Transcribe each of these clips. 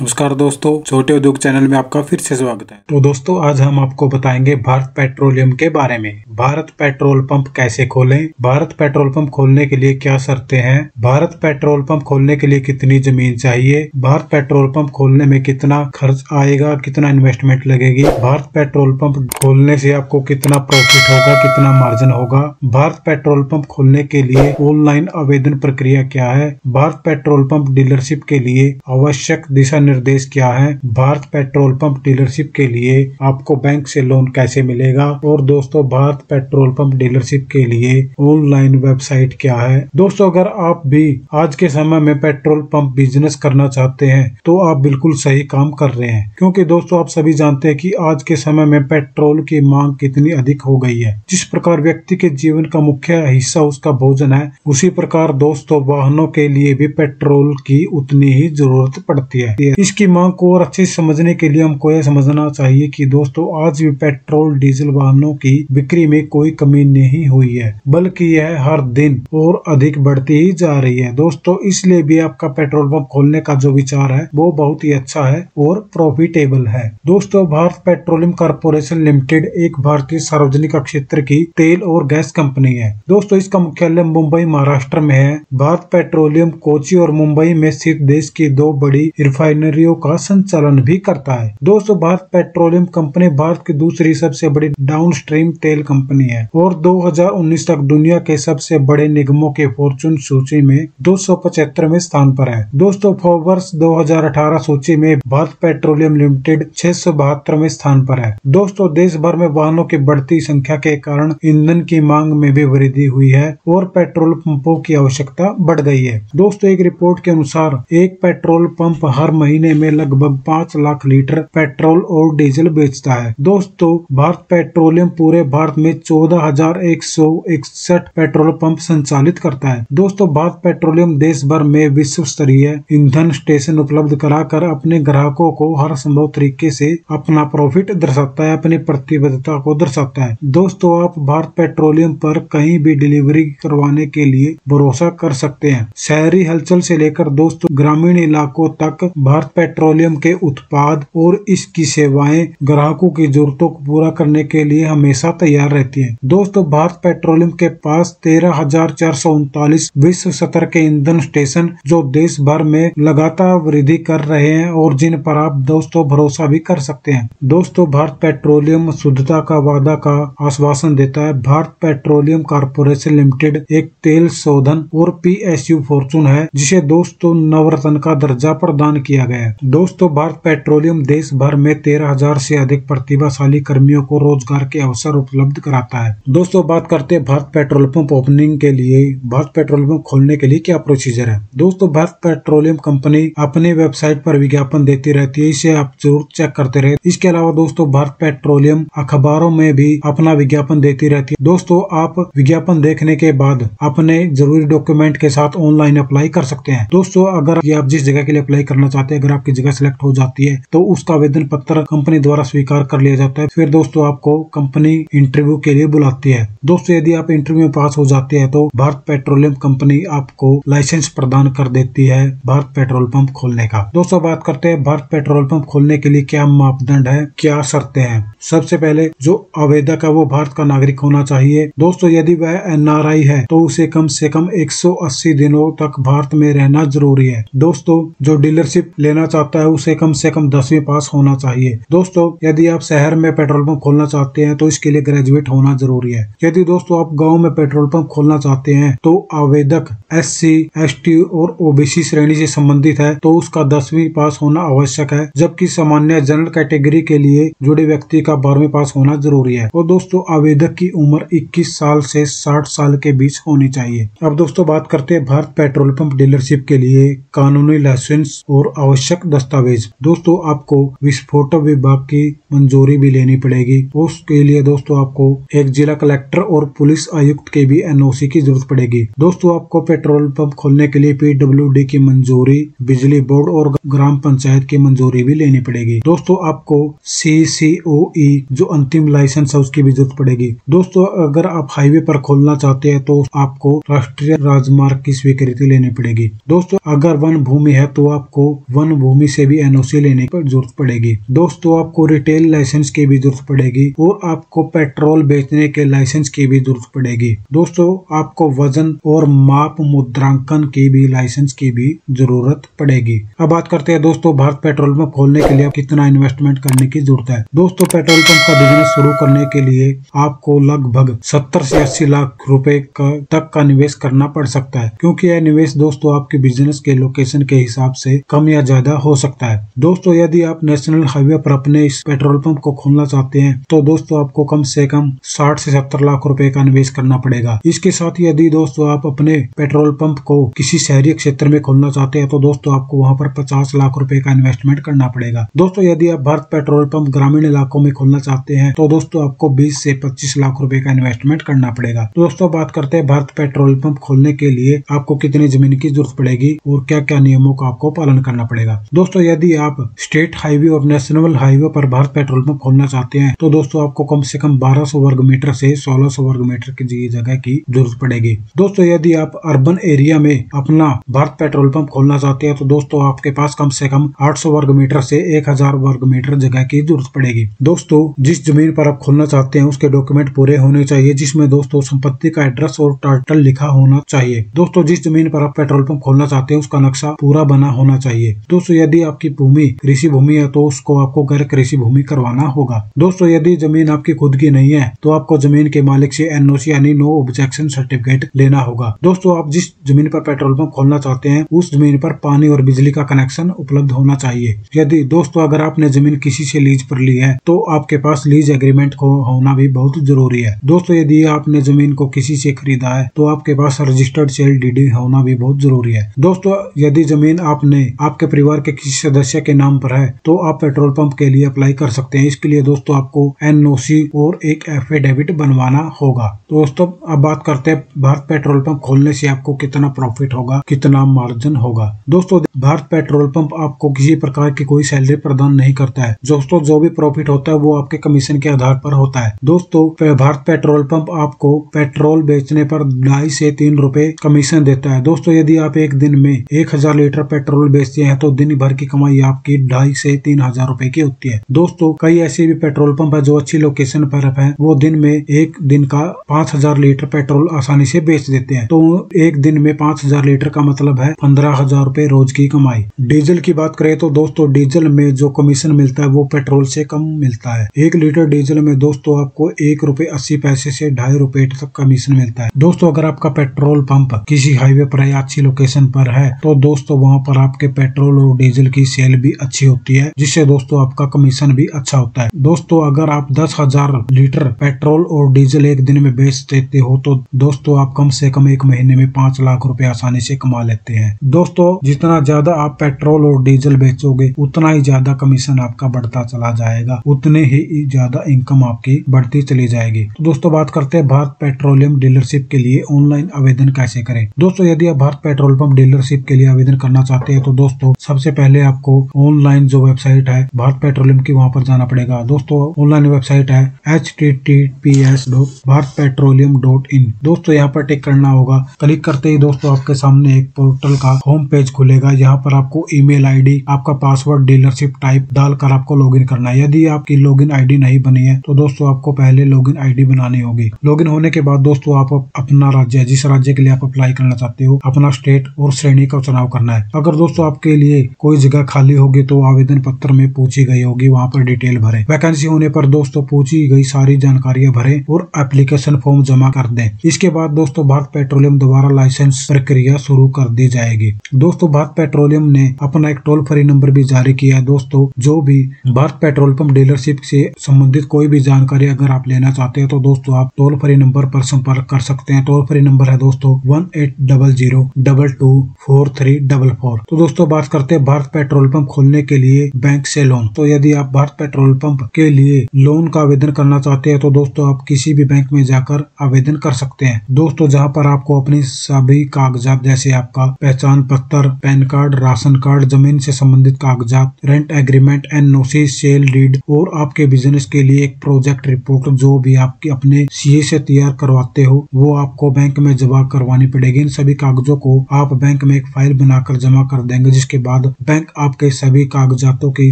नमस्कार दोस्तों, छोटे उद्योग चैनल में आपका फिर से स्वागत है। तो दोस्तों, आज हम आपको बताएंगे भारत पेट्रोलियम के बारे में। भारत पेट्रोल पंप कैसे खोलें, भारत पेट्रोल पंप खोलने के लिए क्या शर्तें हैं, भारत पेट्रोल पंप खोलने के लिए कितनी जमीन चाहिए, भारत पेट्रोल पंप खोलने में कितना खर्च आएगा, कितना इन्वेस्टमेंट लगेगी, भारत पेट्रोल पंप खोलने से आपको कितना प्रॉफिट होगा, कितना मार्जिन होगा, भारत पेट्रोल पंप खोलने के लिए ऑनलाइन आवेदन प्रक्रिया क्या है, भारत पेट्रोल पंप डीलरशिप के लिए आवश्यक दिशा निर्देश क्या है, भारत पेट्रोल पंप डीलरशिप के लिए आपको बैंक से लोन कैसे मिलेगा, और दोस्तों भारत पेट्रोल पंप डीलरशिप के लिए ऑनलाइन वेबसाइट क्या है। दोस्तों, अगर आप भी आज के समय में पेट्रोल पंप बिजनेस करना चाहते हैं तो आप बिल्कुल सही काम कर रहे हैं, क्योंकि दोस्तों आप सभी जानते हैं कि आज के समय में पेट्रोल की मांग कितनी अधिक हो गई है। जिस प्रकार व्यक्ति के जीवन का मुख्य हिस्सा उसका भोजन है, उसी प्रकार दोस्तों वाहनों के लिए भी पेट्रोल की उतनी ही जरूरत पड़ती है। इसकी मांग को और अच्छे से समझने के लिए हमको यह समझना चाहिए कि दोस्तों आज भी पेट्रोल डीजल वाहनों की बिक्री में कोई कमी नहीं हुई है, बल्कि यह हर दिन और अधिक बढ़ती ही जा रही है। दोस्तों, इसलिए भी आपका पेट्रोल पंप खोलने का जो विचार है वो बहुत ही अच्छा है और प्रॉफिटेबल है। दोस्तों, भारत पेट्रोलियम कॉर्पोरेशन लिमिटेड एक भारतीय सार्वजनिक क्षेत्र की तेल और गैस कंपनी है। दोस्तों, इसका मुख्यालय मुंबई महाराष्ट्र में है। भारत पेट्रोलियम कोची और मुंबई में स्थित देश की दो बड़ी रिफाइनरियों का संचालन भी करता है। दोस्तों, भारत पेट्रोलियम कंपनी भारत की दूसरी सबसे बड़ी डाउनस्ट्रीम तेल कंपनी है और 2019 तक दुनिया के सबसे बड़े निगमों के फॉर्चून सूची में 275वें स्थान पर है। दोस्तों, वर्ष 2018 सूची में भारत पेट्रोलियम लिमिटेड 672वें स्थान पर है। दोस्तों, देश भर में वाहनों की बढ़ती संख्या के कारण ईंधन की मांग में भी वृद्धि हुई है और पेट्रोल पंपों की आवश्यकता बढ़ गई है। दोस्तों, एक रिपोर्ट के अनुसार एक पेट्रोल पंप हर महीने में लगभग 5 लाख लीटर पेट्रोल और डीजल बेचता है। दोस्तों, भारत पेट्रोलियम पूरे भारत में 14,161 पेट्रोल पंप संचालित करता है। दोस्तों, भारत पेट्रोलियम देश भर में विश्व स्तरीय ईंधन स्टेशन उपलब्ध कराकर अपने ग्राहकों को हर संभव तरीके से अपना प्रॉफिट दर्शाता है, अपनी प्रतिबद्धता को दर्शाता है। दोस्तों, आप भारत पेट्रोलियम पर कहीं भी डिलीवरी करवाने के लिए भरोसा कर सकते हैं। शहरी हलचल से लेकर दोस्तों ग्रामीण इलाकों तक भारत पेट्रोलियम के उत्पाद और इसकी सेवाएं ग्राहकों की जरूरतों को पूरा करने के लिए हमेशा तैयार रहती हैं। दोस्तों, भारत पेट्रोलियम के पास 13,439 विश्व स्तर के ईंधन स्टेशन जो देश भर में लगातार वृद्धि कर रहे हैं और जिन पर आप दोस्तों भरोसा भी कर सकते हैं। दोस्तों, भारत पेट्रोलियम शुद्धता का वादा का आश्वासन देता है। भारत पेट्रोलियम कॉर्पोरेशन लिमिटेड एक तेल शोधन और PSU फॉर्चून है, जिसे दोस्तों नवरत्न का दर्जा प्रदान किया गया है। दोस्तों, भारत पेट्रोलियम देश भर में 13,000 से अधिक प्रतिभाशाली कर्मियों को रोजगार के अवसर उपलब्ध कराता है। दोस्तों, बात करते हैं भारत पेट्रोल पंप ओपनिंग के लिए, भारत पेट्रोल पंप खोलने के लिए क्या प्रोसीजर है। दोस्तों, भारत पेट्रोलियम कंपनी अपनी वेबसाइट पर विज्ञापन देती रहती है, इसे आप जरूर चेक करते रहे। इसके अलावा दोस्तों भारत पेट्रोलियम अखबारों में भी अपना विज्ञापन देती रहती है। दोस्तों, आप विज्ञापन देखने के बाद अपने जरूरी डॉक्यूमेंट के साथ ऑनलाइन अप्लाई कर सकते हैं। दोस्तों, अगर आप जिस जगह के लिए अप्लाई करना चाहते हैं, अगर आपकी जगह सिलेक्ट हो जाती है तो उसका आवेदन पत्र कंपनी द्वारा स्वीकार कर लिया जाता है। फिर दोस्तों आपको कंपनी इंटरव्यू के लिए बुलाती है। दोस्तों, यदि आप इंटरव्यू में पास हो जाते हैं तो भारत पेट्रोलियम कंपनी आपको लाइसेंस प्रदान कर देती है भारत पेट्रोल पंप खोलने का। दोस्तों, बात करते हैं भारत पेट्रोल पंप खोलने के लिए क्या मापदंड है, क्या शर्तें हैं। सबसे पहले जो आवेदक है वो भारत का नागरिक होना चाहिए। दोस्तों, यदि वह NRI है तो उसे कम से कम 180 दिनों तक भारत में रहना जरूरी है। दोस्तों, जो डीलरशिप लेना चाहता है उसे कम से कम 10वीं पास होना चाहिए। दोस्तों, यदि आप शहर में पेट्रोल पंप खोलना चाहते हैं तो इसके लिए ग्रेजुएट होना जरूरी है। यदि दोस्तों आप गांव में पेट्रोल पंप खोलना चाहते हैं तो आवेदक SC, ST और OBC श्रेणी से संबंधित है तो उसका 10वीं पास होना आवश्यक है, जबकि सामान्य जनरल कैटेगरी के लिए जुड़े व्यक्ति का 12वीं पास होना जरूरी है। और दोस्तों, आवेदक की उम्र 21 साल से 60 साल के बीच होनी चाहिए। अब दोस्तों बात करते हैं भारत पेट्रोल पंप डीलरशिप के लिए कानूनी लाइसेंस और आवश्यक दस्तावेज। दोस्तों, आपको विस्फोटक विभाग की मंजूरी भी लेनी पड़ेगी। उसके लिए दोस्तों आपको एक जिला कलेक्टर और पुलिस आयुक्त के भी NOC की जरूरत पड़ेगी। दोस्तों, आपको पेट्रोल पंप खोलने के लिए PWD की मंजूरी, बिजली बोर्ड और ग्राम पंचायत की मंजूरी भी लेनी पड़ेगी। दोस्तों, आपको CCOE जो अंतिम लाइसेंस है उसकी भी जरूरत पड़ेगी। दोस्तों, अगर आप हाईवे पर खोलना चाहते हैं तो आपको राष्ट्रीय राजमार्ग की स्वीकृति लेनी पड़ेगी। दोस्तों, अगर वन भूमि है तो आपको वन भूमि से भी एनओसी लेने की जरूरत पड़ेगी। दोस्तों आपको रिटेल लाइसेंस की भी जरूरत पड़ेगी और आपको पेट्रोल बेचने के लाइसेंस की भी जरूरत पड़ेगी। दोस्तों आपको वजन और माप मुद्रांकन की भी लाइसेंस की भी जरूरत पड़ेगी। अब बात करते हैं दोस्तों भारत पेट्रोल पंप खोलने के लिए कितना इन्वेस्टमेंट करने की जरूरत है। दोस्तों पेट्रोल पंप का बिजनेस शुरू करने के लिए आपको लगभग 70 से 80 लाख रुपए तक का निवेश करना पड़ सकता है, क्योंकि यह निवेश दोस्तों आपके बिजनेस के लोकेशन के हिसाब से कम या ज्यादा हो सकता है। दोस्तों यदि आप नेशनल हाईवे पर अपने इस पेट्रोल पंप को खोलना चाहते हैं तो दोस्तों आपको कम से कम 60 से 70 लाख रुपए का निवेश करना पड़ेगा। इसके साथ ही यदि दोस्तों आप अपने पेट्रोल पंप को किसी शहरी क्षेत्र में खोलना चाहते हैं तो दोस्तों आपको वहां पर 50 लाख रुपए का इन्वेस्टमेंट करना पड़ेगा। दोस्तों यदि आप भारत पेट्रोल पंप ग्रामीण इलाकों में खोलना चाहते हैं तो दोस्तों आपको 20 से 25 लाख रुपए का इन्वेस्टमेंट करना पड़ेगा। दोस्तों बात करते हैं भारत पेट्रोल पंप खोलने के लिए आपको कितनी जमीन की जरूरत पड़ेगी और क्या क्या नियमों का आपको पालन करना पड़ेगा। दोस्तों यदि आप स्टेट हाईवे और नेशनल हाईवे पर भारत पेट्रोल पंप खोलना चाहते हैं तो दोस्तों आपको कम से कम 1200 वर्ग मीटर से 1600 वर्ग मीटर की जगह की जरूरत पड़ेगी। दोस्तों यदि आप अर्बन एरिया में अपना भारत पेट्रोल पंप खोलना चाहते हैं तो दोस्तों आपके पास कम से कम 800 वर्ग मीटर से 1000 वर्ग मीटर जगह की जरूरत पड़ेगी। दोस्तों जिस जमीन पर आप खोलना चाहते हैं उसके डॉक्यूमेंट पूरे होने चाहिए, जिसमें दोस्तों संपत्ति का एड्रेस और टाइटल लिखा होना चाहिए। दोस्तों जिस जमीन पर आप पेट्रोल पंप खोलना चाहते हैं उसका नक्शा पूरा बना होना चाहिए। दोस्तों यदि आपकी भूमि कृषि भूमि है तो उसको आपको गैर कृषि भूमि करवाना होगा। दोस्तों यदि जमीन आपकी खुद की नहीं है तो आपको जमीन के मालिक से एनओसी यानी नो ऑब्जेक्शन सर्टिफिकेट लेना होगा। दोस्तों आप जिस जमीन पर पेट्रोल पंप खोलना चाहते हैं उस जमीन पर पानी और बिजली का कनेक्शन उपलब्ध होना चाहिए। यदि दोस्तों अगर आपने जमीन किसी से लीज पर ली है तो आपके पास लीज एग्रीमेंट को होना भी बहुत जरूरी है। दोस्तों यदि आपने जमीन को किसी से खरीदा है तो आपके पास रजिस्टर्ड सेल डीडी होना भी बहुत जरूरी है। दोस्तों यदि जमीन आपने आपके परिवार के किसी सदस्य के नाम पर है तो आप पेट्रोल पंप के लिए अप्लाई कर सकते हैं। इसके लिए दोस्तों आपको एनओसी और एक एफिडेविट बनवाना होगा। दोस्तों अब बात करते हैं भारत पेट्रोल पंप खोलने से आपको कितना प्रॉफिट होगा, कितना मार्जिन होगा। दोस्तों भारत पेट्रोल पंप आपको किसी प्रकार की कोई सैलरी प्रदान नहीं करता है। दोस्तों जो भी प्रॉफिट होता है वो आपके कमीशन के आधार पर होता है। दोस्तों भारत पेट्रोल पंप आपको पेट्रोल बेचने पर 2.5 से 3 रुपए कमीशन देता है। दोस्तों यदि आप एक दिन में 1000 लीटर पेट्रोल बेचते हैं तो दिन भर की कमाई आपकी 2.5 से 3000 रुपए की होती है। दोस्तों कई ऐसे भी पेट्रोल पंप है जो अच्छी लोकेशन पर है, वो दिन में एक दिन का 5000 लीटर पेट्रोल आसानी से बेच देते हैं। तो एक दिन में 5000 लीटर का मतलब है 15,000 रुपए रोज की कमाई। डीजल की बात करें तो दोस्तों डीजल में जो कमीशन मिलता है वो पेट्रोल से कम मिलता है। 1 लीटर डीजल में दोस्तों आपको 1 रुपए 80 पैसे से 2.5 रुपए तक कमीशन मिलता है। दोस्तों अगर आपका पेट्रोल पंप किसी हाईवे पर या अच्छी लोकेशन पर है तो दोस्तों वहां पर आपके पेट्रोल और डीजल की सेल भी अच्छी होती है, जिससे दोस्तों आपका कमीशन भी अच्छा होता है। दोस्तों अगर आप 10,000 लीटर पेट्रोल और डीजल एक दिन में बेच देते हो तो दोस्तों आप कम से कम एक महीने में 5 लाख रुपए आसानी से कमा लेते हैं। दोस्तों जितना ज्यादा आप पेट्रोल और डीजल बेचोगे उतना ही ज्यादा कमीशन आपका बढ़ता चला जाएगा, उतने ही ज्यादा इनकम आपकी बढ़ती चली जाएगी। तो दोस्तों बात करते हैं भारत पेट्रोलियम डीलरशिप के लिए ऑनलाइन आवेदन कैसे करें। दोस्तों यदि आप भारत पेट्रोल पंप डीलरशिप के लिए आवेदन करना चाहते हैं तो दोस्तों सबसे पहले आपको ऑनलाइन जो वेबसाइट है भारत पेट्रोलियम की वहां पर जाना पड़ेगा। दोस्तों ऑनलाइन वेबसाइट है https://bharatpetroleum.in। दोस्तों यहाँ पर टिक करना होगा। क्लिक करते ही दोस्तों आपके सामने एक पोर्टल का होम पेज खुलेगा। यहाँ पर आपको ईमेल आईडी, आपका पासवर्ड, डीलरशिप टाइप डालकर आपको लॉगिन करना है। यदि आपकी लॉगिन आईडी नहीं बनी है तो दोस्तों आपको पहले लॉगिन आईडी बनानी होगी। लॉगिन होने के बाद दोस्तों आप अपना राज्य, जिस राज्य के लिए आप अप्लाई करना चाहते हो, अपना स्टेट और श्रेणी का चुनाव करना है। अगर दोस्तों आपके लिए कोई जगह खाली होगी तो आवेदन पत्र में पूछी गई होगी, वहाँ पर डिटेल भरें। वैकेंसी होने पर दोस्तों पूछी गई सारी जानकारियां भरें और एप्लीकेशन फॉर्म जमा कर दें। इसके बाद दोस्तों भारत पेट्रोलियम द्वारा लाइसेंस प्रक्रिया शुरू कर दी जाएगी। दोस्तों भारत पेट्रोलियम ने अपना एक टोल फ्री नंबर भी जारी किया है। दोस्तों जो भी भारत पेट्रोल पंप डीलरशिप से संबंधित कोई भी जानकारी अगर आप लेना चाहते हैं तो दोस्तों आप टोल फ्री नंबर पर संपर्क कर सकते हैं। टोल फ्री नंबर है दोस्तों 1800224344। तो दोस्तों बात करते हैं भारत पेट्रोल पंप खोलने के लिए बैंक से लोन। तो यदि आप भारत पेट्रोल पंप के लिए लोन का आवेदन करना चाहते हैं तो दोस्तों आप किसी भी बैंक में जाकर आवेदन कर सकते हैं। दोस्तों जहां पर आपको अपनी सभी कागजात जैसे आपका पहचान पत्र, पैन कार्ड, राशन कार्ड, जमीन से संबंधित कागजात, rent agreement, NOC, sale deed और आपके बिजनेस के लिए एक प्रोजेक्ट रिपोर्ट जो भी आपके अपने सीए से तैयार करवाते हो वो आपको बैंक में जमा करवानी पड़ेगी। इन सभी कागजों को आप बैंक में एक फाइल बनाकर जमा कर देंगे, जिसके बाद बाद बैंक आपके सभी कागजातों की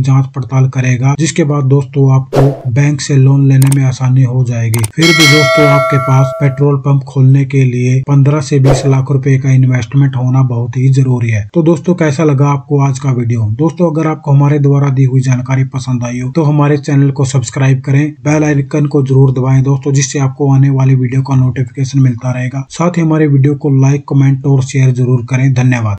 जांच पड़ताल करेगा, जिसके बाद दोस्तों आपको बैंक से लोन लेने में आसानी हो जाएगी। फिर भी दोस्तों आपके पास पेट्रोल पंप खोलने के लिए 15 से 20 लाख रुपए का इन्वेस्टमेंट होना बहुत ही जरूरी है। तो दोस्तों कैसा लगा आपको आज का वीडियो? दोस्तों अगर आपको हमारे द्वारा दी हुई जानकारी पसंद आई हो तो हमारे चैनल को सब्सक्राइब करें, बेल आइकन को जरूर दबाएं दोस्तों, जिससे आपको आने वाली वीडियो का नोटिफिकेशन मिलता रहेगा। साथ ही हमारे वीडियो को लाइक, कमेंट और शेयर जरूर करें। धन्यवाद।